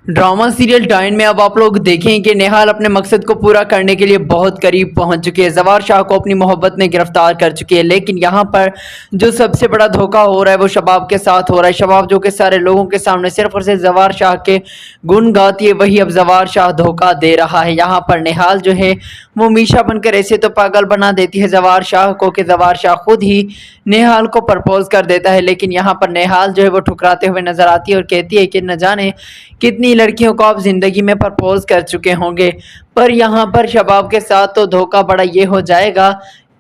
Drama serial डायन में अब आप लोग देखें कि नेहाल अपने मकसद को पूरा करने के लिए बहुत करीब पहुंच चुकी है। जवार शाह को अपनी मोहब्बत ने गिरफ्तार कर चुकी है, लेकिन यहाँ पर जो सबसे बड़ा धोखा हो रहा है वो शबाब के साथ हो रहा है। शबाब जो कि सारे लोगों के सामने सिर्फ और सिर्फ जवार शाह के गुण गाती है, वही अब जवार शाह धोखा दे रहा है। यहाँ पर नेहाल जो है वो मीशा बनकर ऐसे तो पागल बना देती है जवार शाह को कि जवार शाह खुद ही नेहाल को प्रपोज कर देता है, लेकिन यहाँ पर नेहाल जो है वो ठुकराते हुए नजर आती है और कहती है कि न जाने कितनी लड़कियों को आप जिंदगी में प्रपोज कर चुके होंगे। पर यहाँ पर शबाब के साथ तो धोखा बड़ा ये हो जाएगा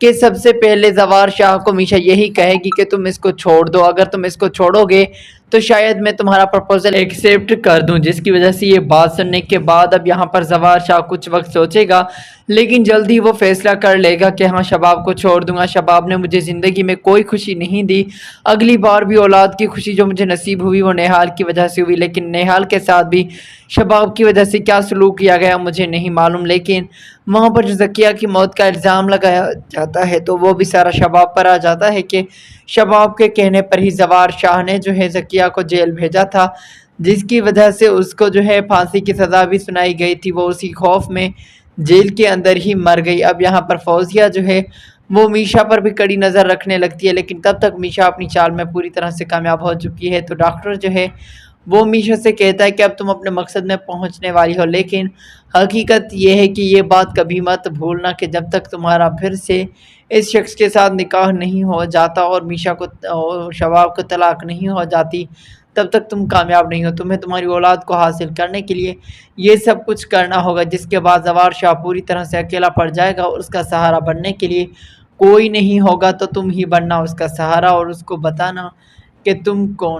कि सबसे पहले जवार शाह को मीशा यही कहेगी कि तुम इसको छोड़ दो, अगर तुम इसको छोड़ोगे तो शायद मैं तुम्हारा प्रपोजल एक्सेप्ट कर दूं। जिसकी वजह से ये बात सुनने के बाद अब यहाँ पर जवार शाह कुछ वक्त सोचेगा, लेकिन जल्दी वो फैसला कर लेगा कि हाँ, शबाब को छोड़ दूंगा। शबाब ने मुझे ज़िंदगी में कोई खुशी नहीं दी, अगली बार भी औलाद की खुशी जो मुझे नसीब हुई वो नेहाल की वजह से हुई, लेकिन नेहाल के साथ भी शबाब की वजह से क्या सलूक किया गया मुझे नहीं मालूम। लेकिन वहाँ पर जो ज़किया की मौत का इल्ज़ाम लगाया जाता है तो वो भी सारा शबाब पर आ जाता है कि शबाब के कहने पर ही जवार शाह ने जो है ज़किया को जेल भेजा था, जिसकी वजह से उसको जो है फांसी की सज़ा भी सुनाई गई थी। वो उसी खौफ में जेल के अंदर ही मर गई। अब यहाँ पर फौजिया जो है वो मीशा पर भी कड़ी नज़र रखने लगती है, लेकिन तब तक मीशा अपनी चाल में पूरी तरह से कामयाब हो चुकी है। तो डॉक्टर जो है वो मीशा से कहता है कि अब तुम अपने मकसद में पहुंचने वाली हो, लेकिन हकीकत ये है कि ये बात कभी मत भूलना कि जब तक तुम्हारा फिर से इस शख्स के साथ निकाह नहीं हो जाता और मीशा को और शबाब को तलाक नहीं हो जाती, तब तक तुम कामयाब नहीं हो। तुम्हें तुम्हारी औलाद को हासिल करने के लिए ये सब कुछ करना होगा, जिसके बाद जवार शाह पूरी तरह से अकेला पड़ जाएगा और उसका सहारा बनने के लिए कोई नहीं होगा। तो तुम ही बनना उसका सहारा और उसको बताना कि तुम कौन